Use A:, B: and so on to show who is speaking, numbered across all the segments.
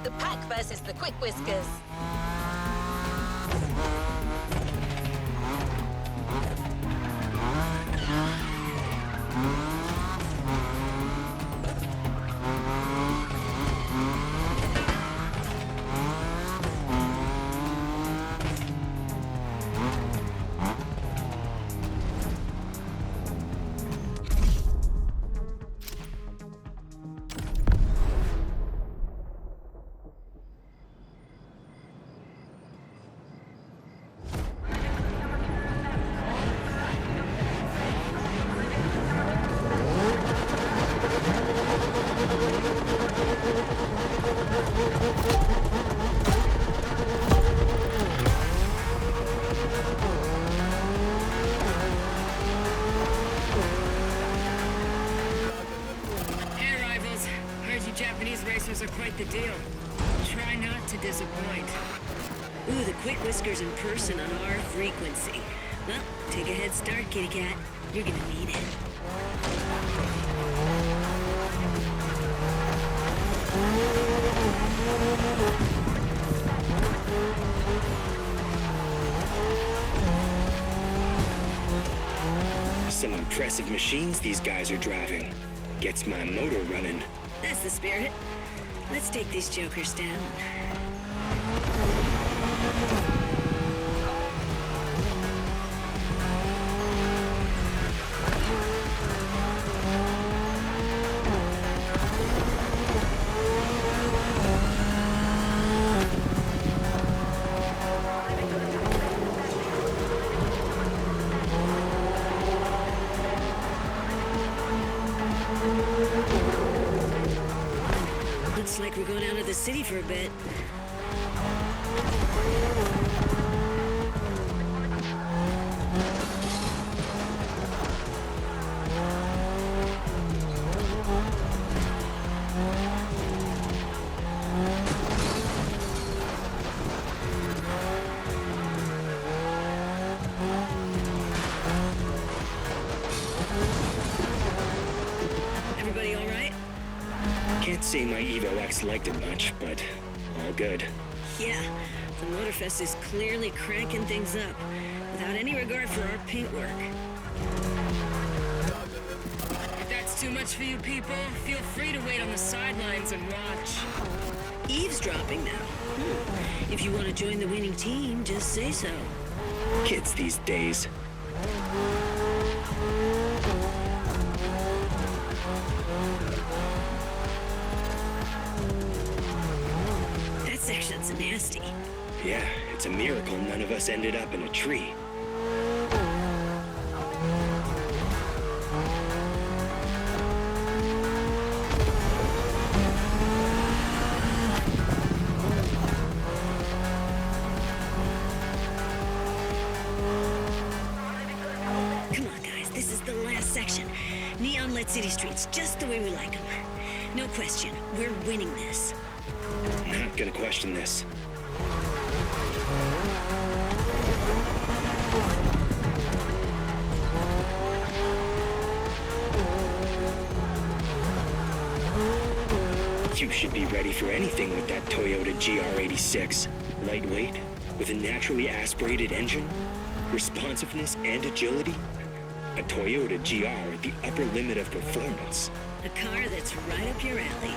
A: The pack versus the quick whiskers.
B: Japanese racers are quite the deal. Try not to disappoint.
C: Ooh, the quick whiskers in person on our frequency. Well, take a head start, kitty cat. You're gonna need it.
D: Some impressive machines these guys are driving. Gets my motor running.
C: That's the spirit. Let's take these jokers down. Looks like we're going out of the city for a bit. Everybody all right?
D: Can't say my Evo X liked it much, but all good.
C: Yeah, the Motorfest is clearly cranking things up, without any regard for our paintwork.
B: If that's too much for you people, feel free to wait on the sidelines and watch.
C: Eavesdropping now. If you want to join the winning team, just say so.
D: Kids these days.
C: That section's nasty.
D: Yeah, it's a miracle none of us ended up in a tree.
C: Come on, guys, this is the last section. Neon-lit city streets, just the way we like them. No question, we're winning this.
D: Not gonna question this. You should be ready for anything with that Toyota GR86. Lightweight, with a naturally aspirated engine, responsiveness and agility. A Toyota GR at the upper limit of performance.
C: A car that's right up your alley.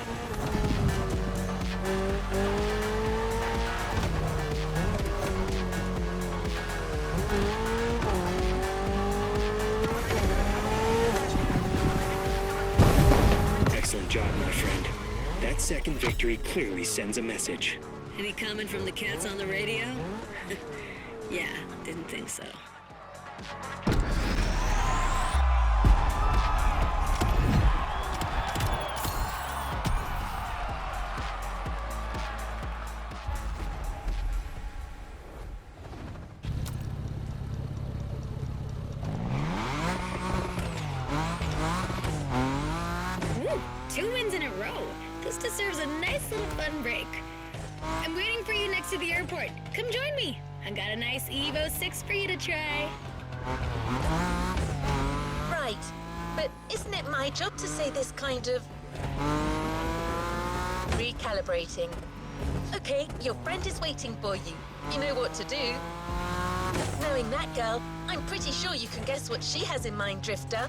D: Excellent job, my friend. That second victory clearly sends a message.
C: Any comment from the cats on the radio? Yeah, didn't think so.
E: Two wins in a row. This deserves a nice little fun break. I'm waiting for you next to the airport. Come join me. I got a nice Evo 6 for you to try.
A: Right, but isn't it my job to say this kind of recalibrating? Okay, your friend is waiting for you. You know what to do. Knowing that girl, I'm pretty sure you can guess what she has in mind, Drifter.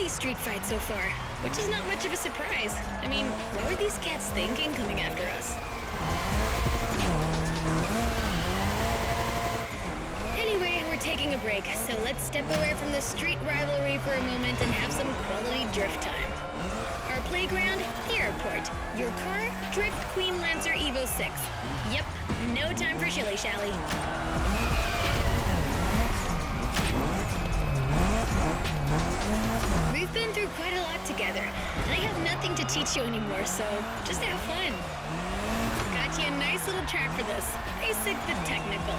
E: Street fight so far, which is not much of a surprise. I mean, what were these cats thinking coming after us? Anyway, we're taking a break, so let's step away from the street rivalry for a moment and have some quality drift time. Our playground, the airport. Your car, Drift Queen Lancer Evo 6. Yep, no time for shilly-shally. We've been through quite a lot together, and I have nothing to teach you anymore, so just have fun. Got you a nice little track for this. Basic but technical.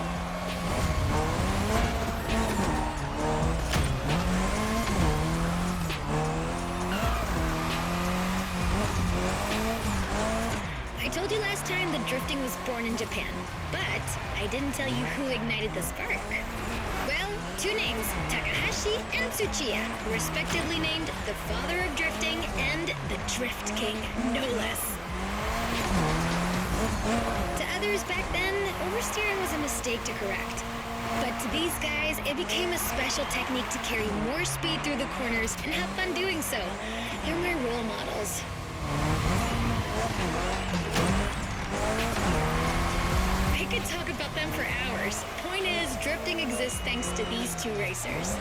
E: I told you last time that drifting was born in Japan, but I didn't tell you who ignited the spark. Well, two names, Takahashi and Tsuchiya, respectively named the father of drifting and the Drift King, no less. To others back then, oversteering was a mistake to correct. But to these guys, it became a special technique to carry more speed through the corners and have fun doing so. They're my role models. I could talk about them for hours. Point is, drifting exists thanks to these two racers.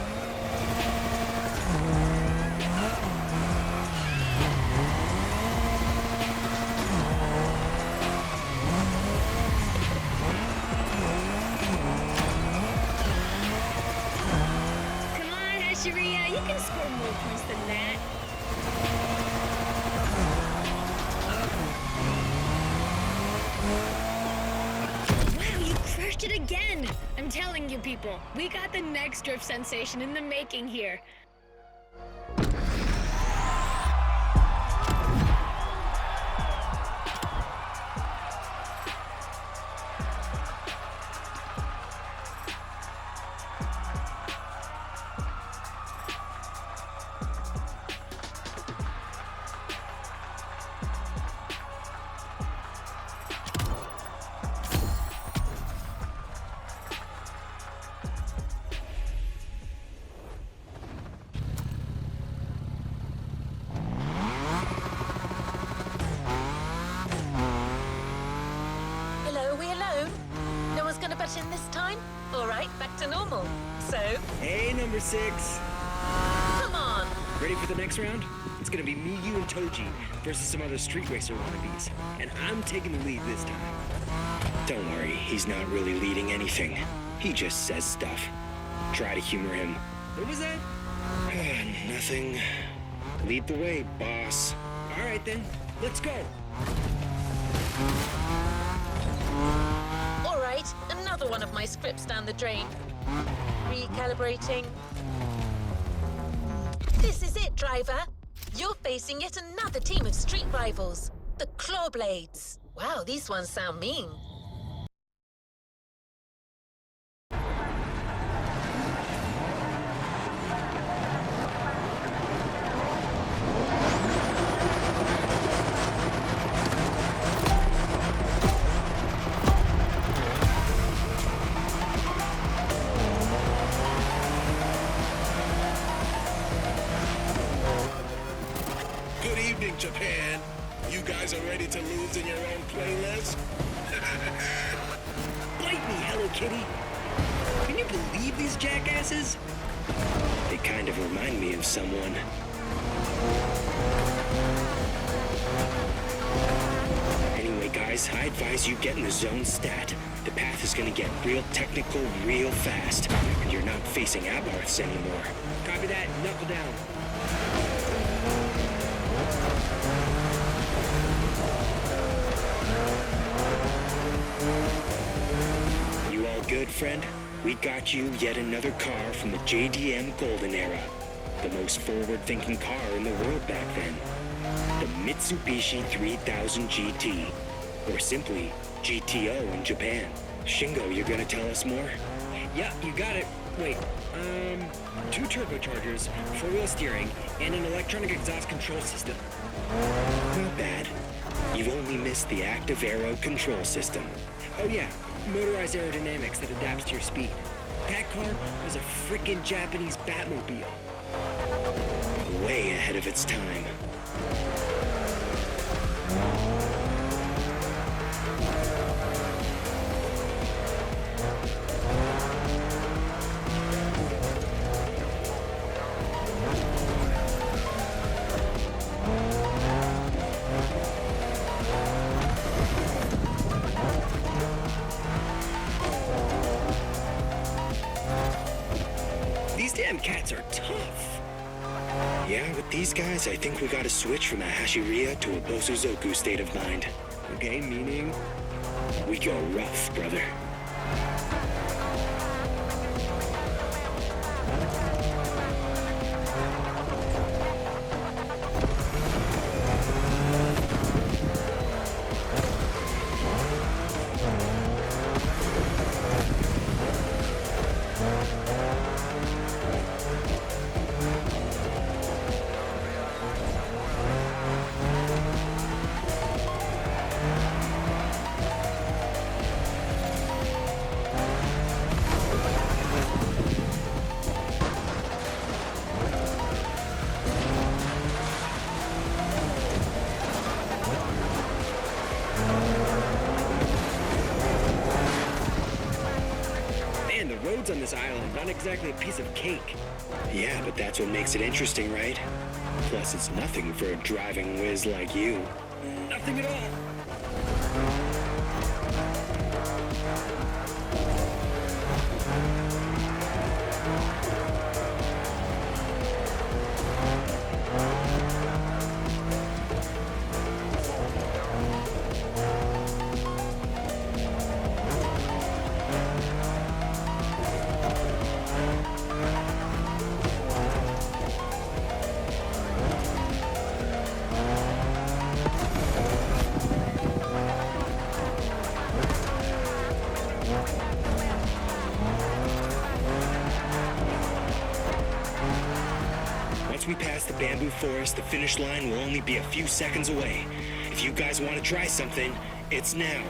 E: Come on, Hashiria, you can score more points than that. Crushed it again! I'm telling you people, we got the next drift sensation in the making here.
A: In this time? All right, back to normal. So?
D: Hey, number 6.
A: Come on.
D: Ready for the next round? It's gonna be me, you, and Toji versus some other street racer wannabes. And I'm taking the lead this time. Don't worry, he's not really leading anything. He just says stuff. Try to humor him. What was that? Nothing. Lead the way, boss. All right then, let's go.
A: Another one of my scripts down the drain. Recalibrating. This is it, driver. You're facing yet another team of street rivals. The Clawblades. Wow, these ones sound mean.
F: Japan, you guys are ready to lose in your own playlist?
D: Bite me, Hello Kitty! Can you believe these jackasses? They kind of remind me of someone. Anyway, guys, I advise you get in the zone stat. The path is gonna get real technical real fast, and you're not facing abarths anymore.
G: Copy that. Knuckle down.
D: You all good, friend? We got you yet another car from the JDM Golden Era. The most forward-thinking car in the world back then. The Mitsubishi 3000 GT. Or simply, GTO in Japan. Shingo, you're gonna tell us more?
G: Yeah, you got it. Wait, 2 turbochargers, 4-wheel steering, and an electronic exhaust control system.
D: Not bad. You've only missed the active aero control system.
G: Oh yeah, motorized aerodynamics that adapts to your speed. That car was a frickin' Japanese Batmobile.
D: Way ahead of its time.
G: These damn cats are tough.
D: Yeah, with these guys, I think we gotta switch from a Hashiria to a Bosuzoku state of mind.
G: Okay, meaning?
D: We go rough, brother.
G: Man, the roads on this island, not exactly a piece of cake.
D: Yeah, but that's what makes it interesting, right? Plus, it's nothing for a driving whiz like you.
G: Nothing at all.
D: Once we pass the bamboo forest, the finish line will only be a few seconds away. If you guys want to try something, it's now.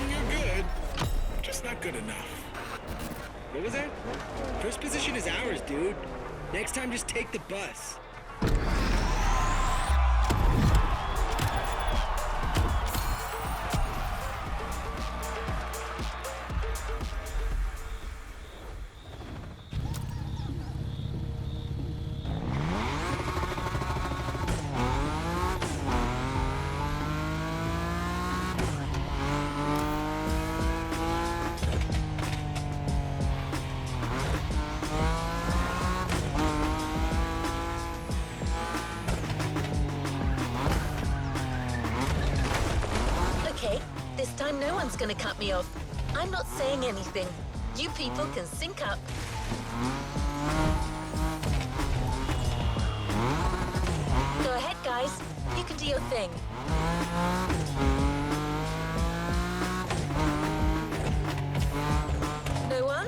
F: You're good. Just not good enough.
G: What was that? First position is ours, dude. Next time, just take the bus.
A: Okay, this time no one's gonna cut me off. I'm not saying anything. You people can sync up. Go ahead, guys. You can do your thing. No one?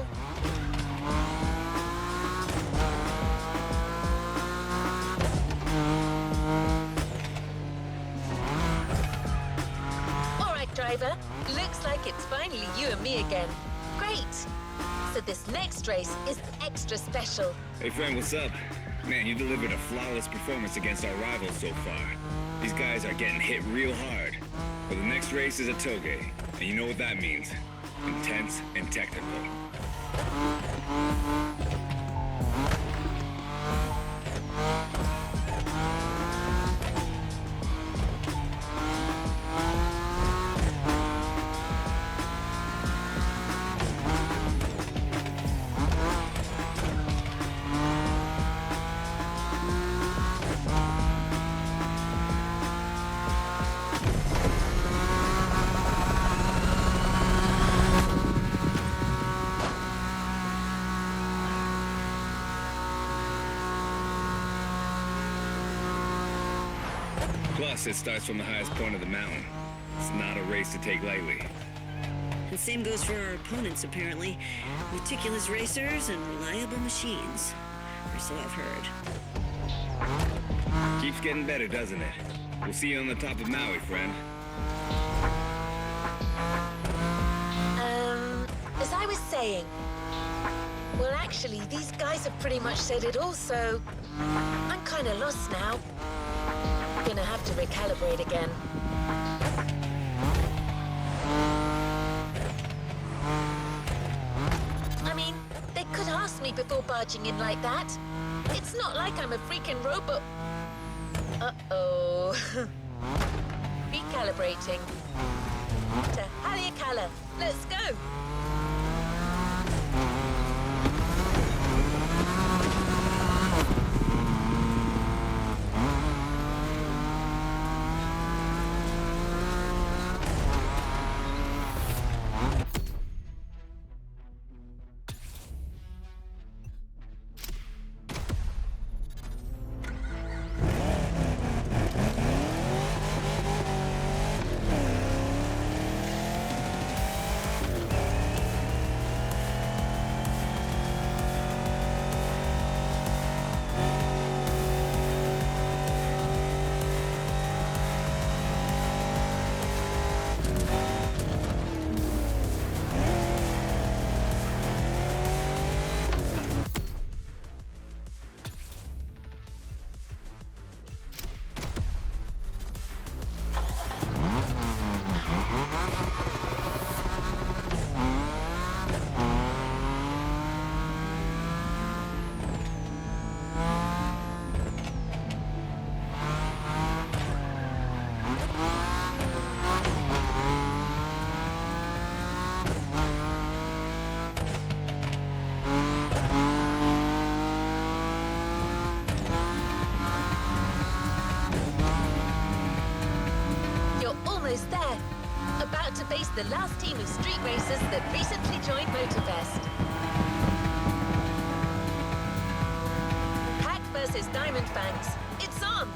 A: All right, driver. Looks like it's finally you and me again. Great. So this next race is extra special.
H: Hey friend, what's up? Man, you delivered a flawless performance against our rivals so far. These guys are getting hit real hard. But the next race is a toge, and you know what that means. Intense and technical. Plus, it starts from the highest point of the mountain. It's not a race to take lightly.
C: And same goes for our opponents, apparently. Meticulous racers and reliable machines. Or so I've heard.
H: Keeps getting better, doesn't it? We'll see you on the top of Maui, friend.
A: As I was saying, well, actually, these guys have pretty much said it all, so I'm kind of lost now. Gonna have to recalibrate again. I mean, they could ask me before barging in like that. It's not like I'm a freaking robot. Uh-oh. Recalibrating. To Haleakala. Let's go. Almost there. About to face the last team of street racers that recently joined Motorfest. Hack versus Diamond Fangs. It's on!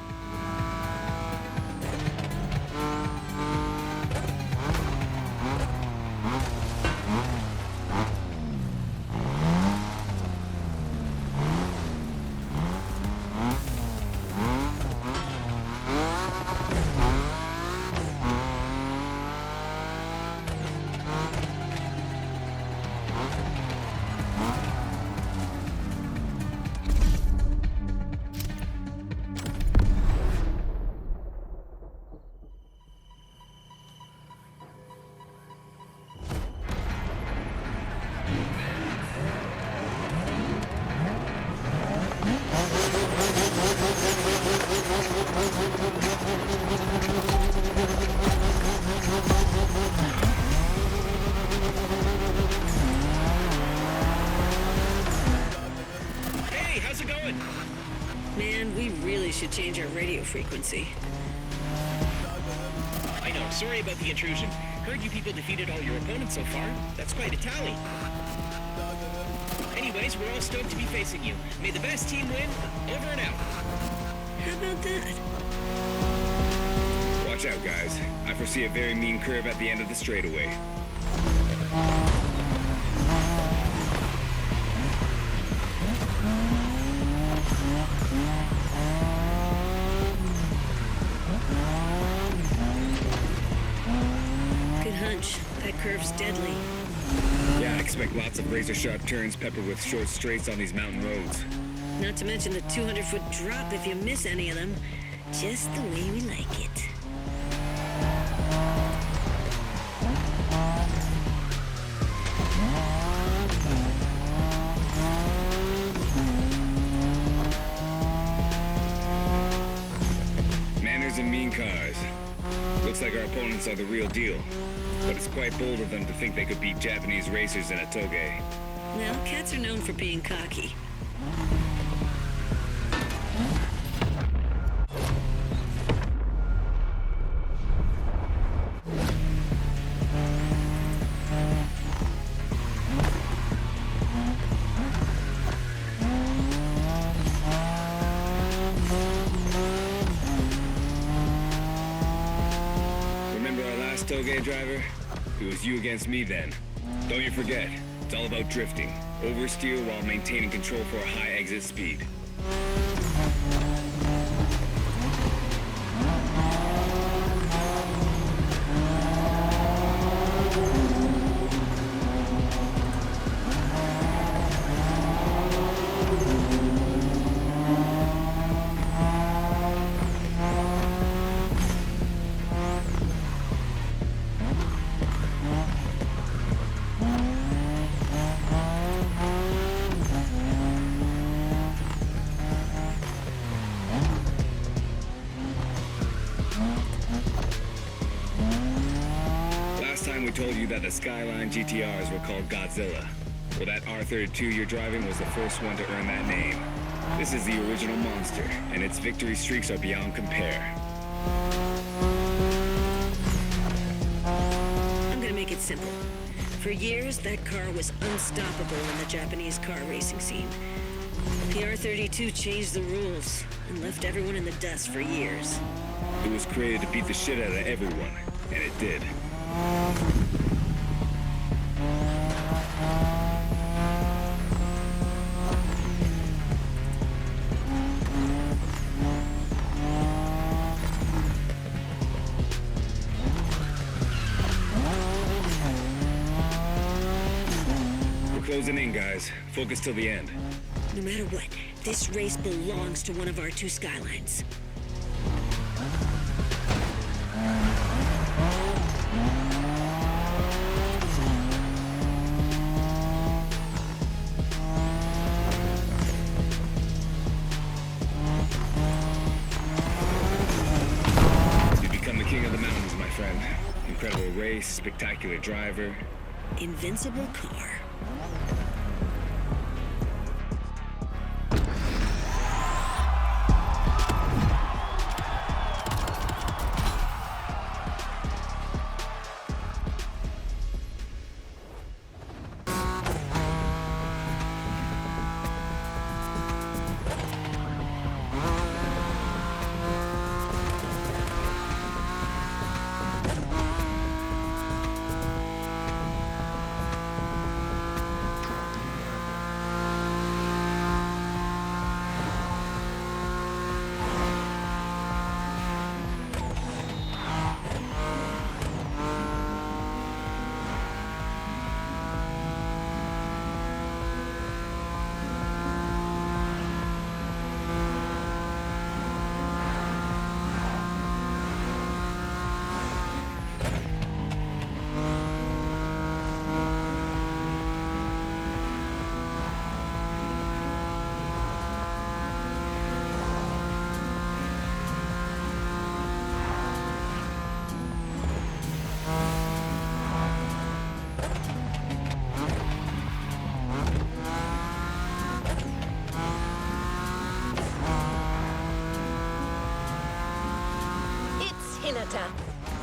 C: Should change our radio frequency.
G: I know, sorry about the intrusion. Heard you people defeated all your opponents so far. That's quite a tally. Anyways, we're all stoked to be facing you. May the best team win. Over and out.
C: How about that?
H: Watch out, guys. I foresee a very mean curve at the end of the straightaway.
C: Good hunch. That curve's deadly.
H: Yeah, I expect lots of razor-sharp turns peppered with short straights on these mountain roads.
C: Not to mention the 200-foot drop if you miss any of them. Just the way we like it.
H: Manners and mean cars. Looks like our opponents are the real deal. But it's quite bold of them to think they could beat Japanese racers in a toge.
C: Well, cats are known for being cocky.
H: Remember our last toge driver? It was you against me then. Don't you forget, it's all about drifting. Oversteer while maintaining control for a high exit speed. We told you that the Skyline GTRs were called Godzilla. Well, that R32 you're driving was the first one to earn that name. This is the original monster, and its victory streaks are beyond compare.
C: I'm gonna make it simple. For years, that car was unstoppable in the Japanese car racing scene. The R32 changed the rules and left everyone in the dust for years.
H: It was created to beat the shit out of everyone, and it did. We're closing in, guys. Focus till the end.
C: No matter what, this race belongs to one of our two Skylines.
H: Incredible race, spectacular driver.
C: Invincible car.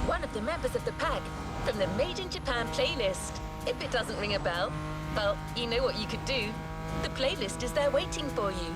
A: One of the members of the pack from the Made in Japan playlist. If it doesn't ring a bell, well, you know what you could do. The playlist is there waiting for you.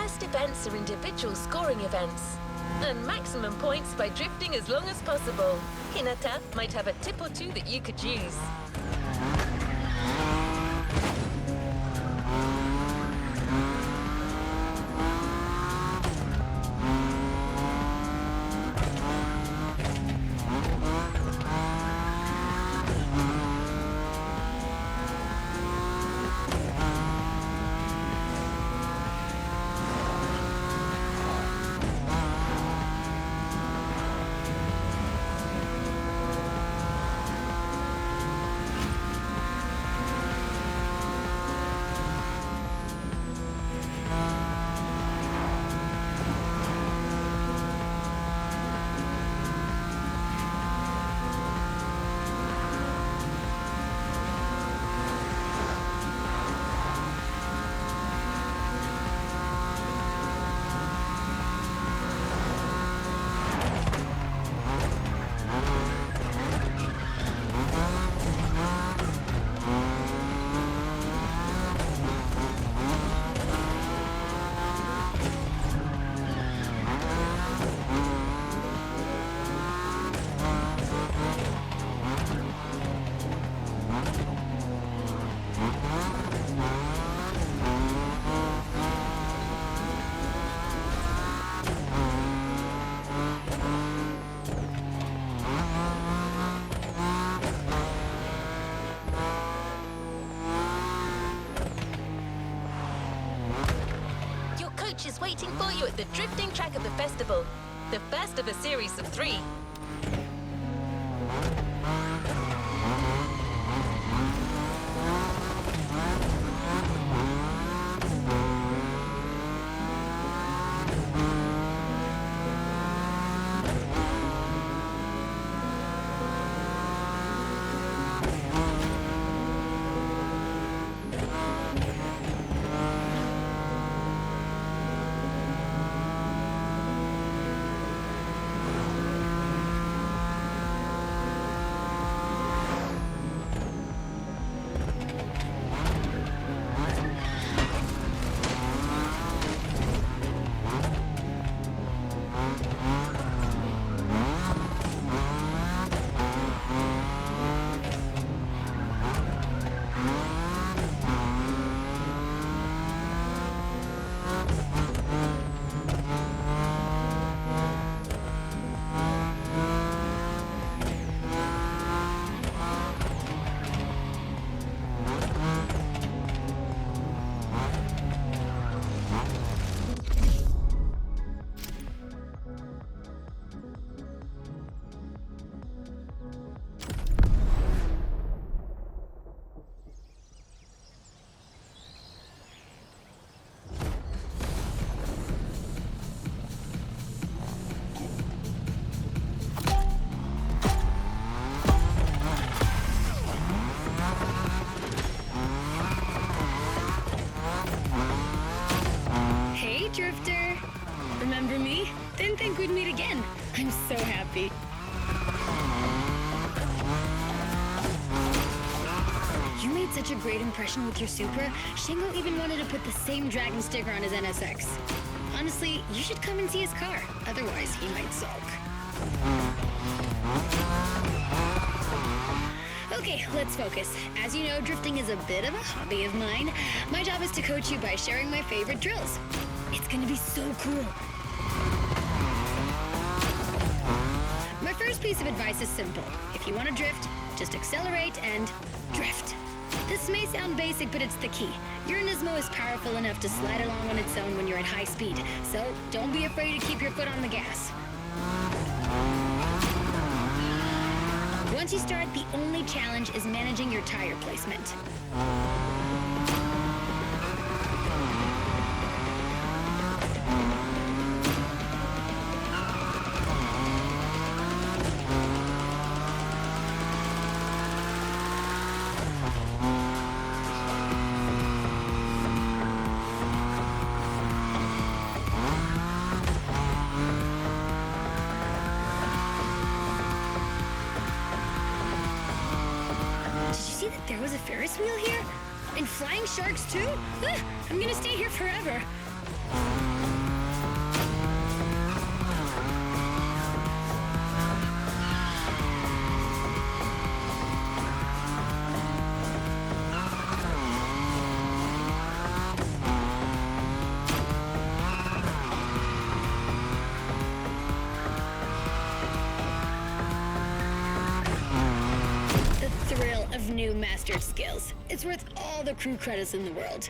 A: best events are individual scoring events. And maximum points by drifting as long as possible. Hinata might have a tip or two that you could use. Is waiting for you at the drifting track of the festival. The first of a series of 3.
E: Drifter. Remember me? Didn't think we'd meet again. I'm so happy. You made such a great impression with your Supra, Shingo even wanted to put the same Dragon sticker on his NSX. Honestly, you should come and see his car. Otherwise, he might sulk. Okay, let's focus. As you know, drifting is a bit of a hobby of mine. My job is to coach you by sharing my favorite drills. It's gonna be so cool. My first piece of advice is simple. If you want to drift, just accelerate and drift. This may sound basic, but it's the key. Your Nismo is powerful enough to slide along on its own when you're at high speed, so don't be afraid to keep your foot on the gas. Once you start, the only challenge is managing your tire placement. There was a Ferris wheel here? And flying sharks too? I'm gonna stay here forever. mastered skills. It's worth all the crew credits in the world.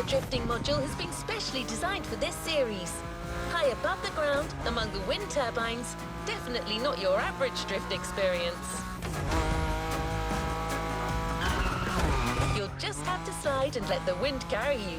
A: Drifting module has been specially designed for this series. High above the ground, among the wind turbines, definitely not your average drift experience. You'll just have to slide and let the wind carry you.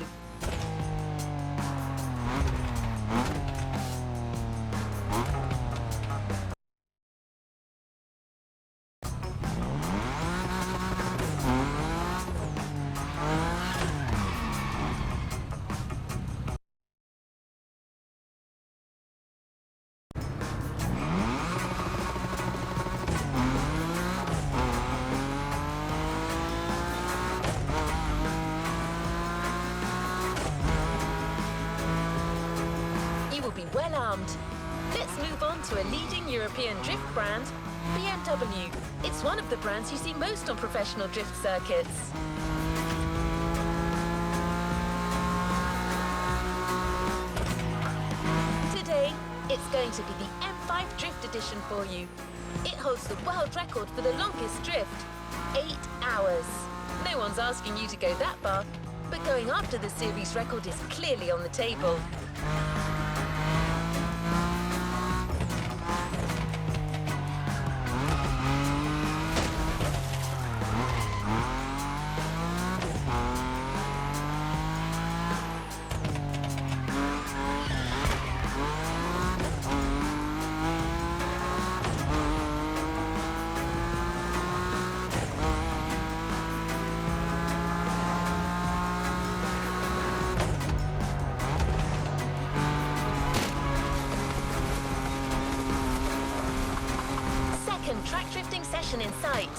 A: Well armed. Let's move on to a leading European drift brand, BMW. It's one of the brands you see most on professional drift circuits. Today, it's going to be the M5 Drift Edition for you. It holds the world record for the longest drift, 8 hours. No one's asking you to go that far, but going after the series record is clearly on the table. Track drifting session in sight.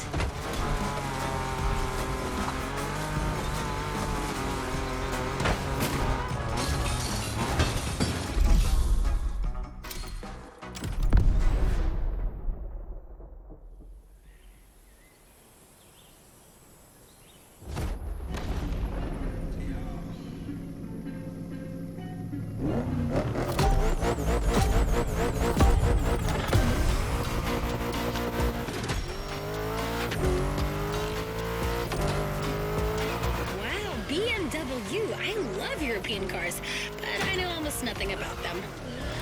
E: I love European cars, but I know almost nothing about them.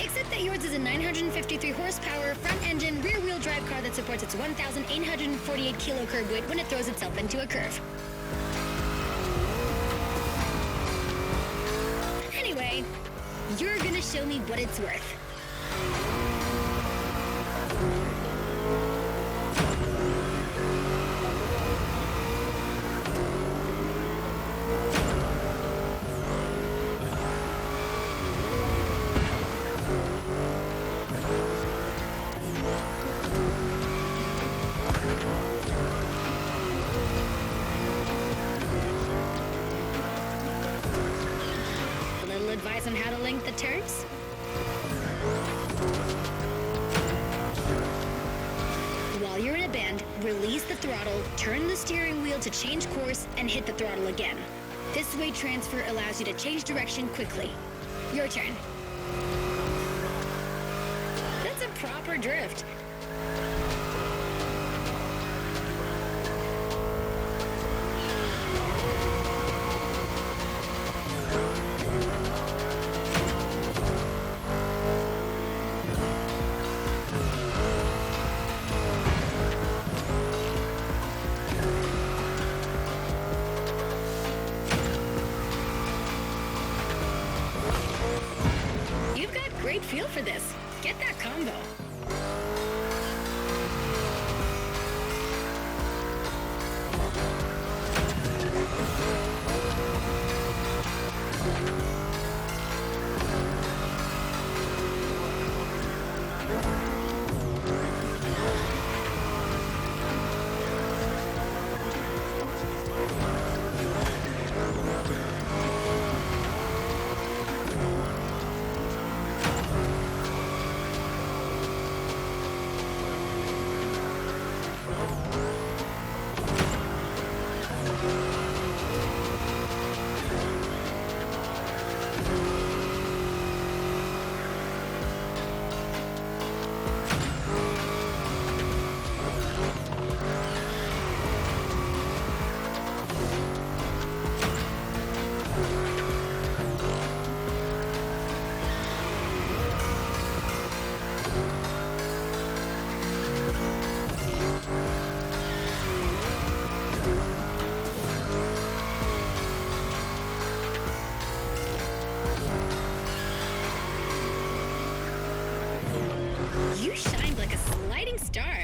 E: Except that yours is a 953 horsepower, front-engine, rear-wheel drive car that supports its 1,848 kilo curb weight when it throws itself into a curve. Anyway, you're gonna show me what it's worth. Advice on how to link the turns? While you're in a bend, release the throttle, turn the steering wheel to change course, and hit the throttle again. This weight transfer allows you to change direction quickly. Your turn. That's a proper drift. for this. Get that combo. You shined like a sliding star.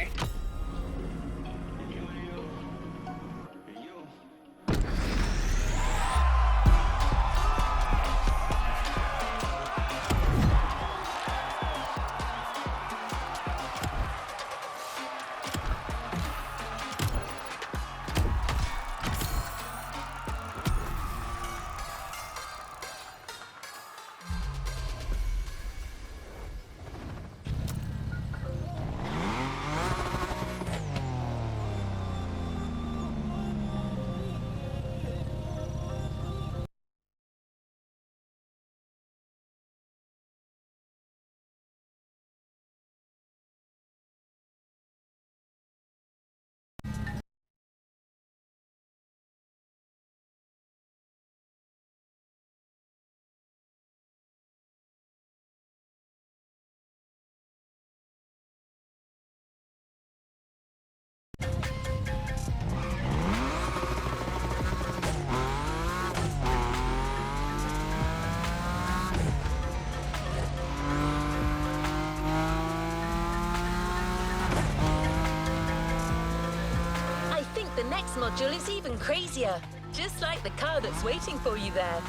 A: The next module is even crazier, just like the car that's waiting for you there.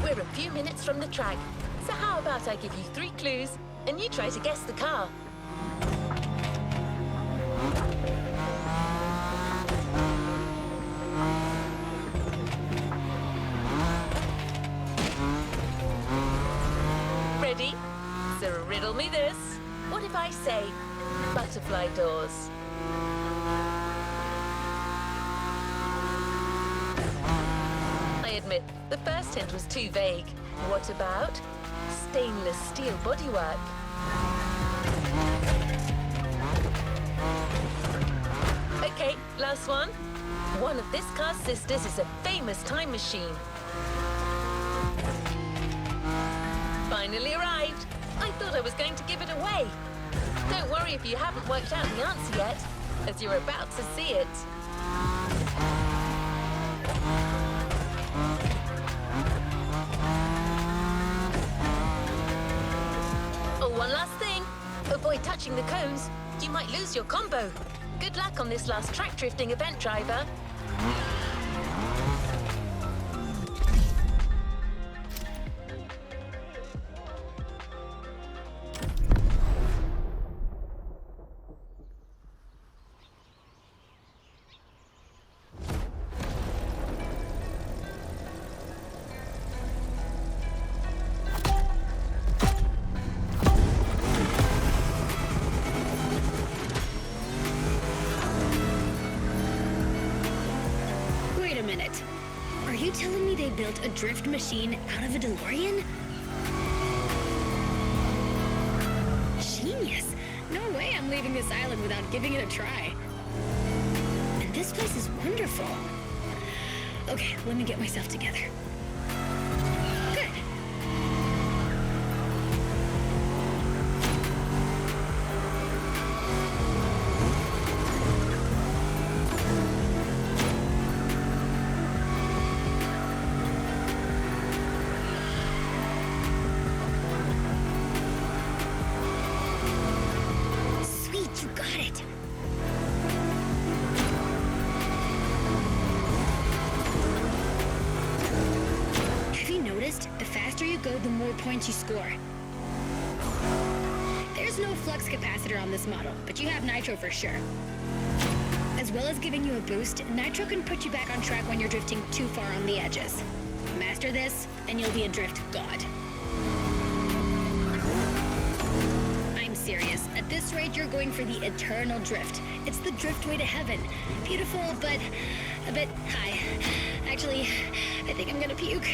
A: We're a few minutes from the track, so how about I give you 3 clues and you try to guess the car? Ready? So riddle me this. What if I say butterfly doors? I admit, the first hint was too vague. What about stainless steel bodywork? Okay, last one. One of this car's sisters is a famous time machine. Finally arrived. I thought I was going to give it away. Don't worry if you haven't worked out the answer yet, as you're about to see it. Oh, one last thing. Avoid touching the cones. You might lose your combo. Good luck on this last track drifting event, driver.
E: Wait a minute. Are you telling me they built a drift machine out of a DeLorean? Genius! No way I'm leaving this island without giving it a try. And this place is wonderful. Okay, let me get myself together. Good. got it. Have you noticed? The faster you go, the more points you score. There's no flux capacitor on this model, but you have nitro for sure. As well as giving you a boost, nitro can put you back on track when you're drifting too far on the edges. Master this, and you'll be a drift god. I'm serious. At this rate, you're going for the eternal drift. It's the driftway to heaven. Beautiful, but a bit high. Actually, I think I'm gonna puke.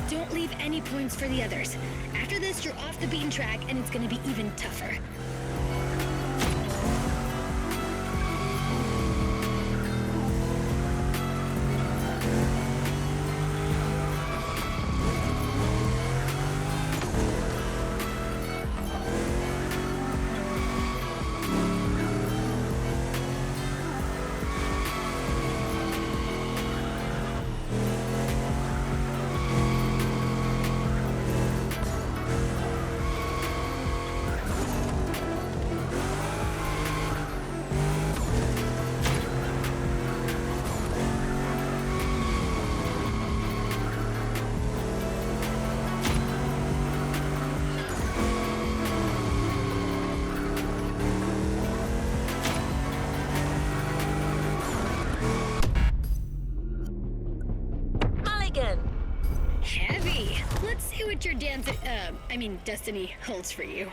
E: Don't leave any points for the others. After this, you're off the beaten track, and it's gonna be even tougher. Heavy. Let's see what your destiny holds for you.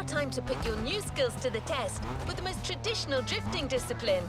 A: Time to put your new skills to the test with the most traditional drifting discipline,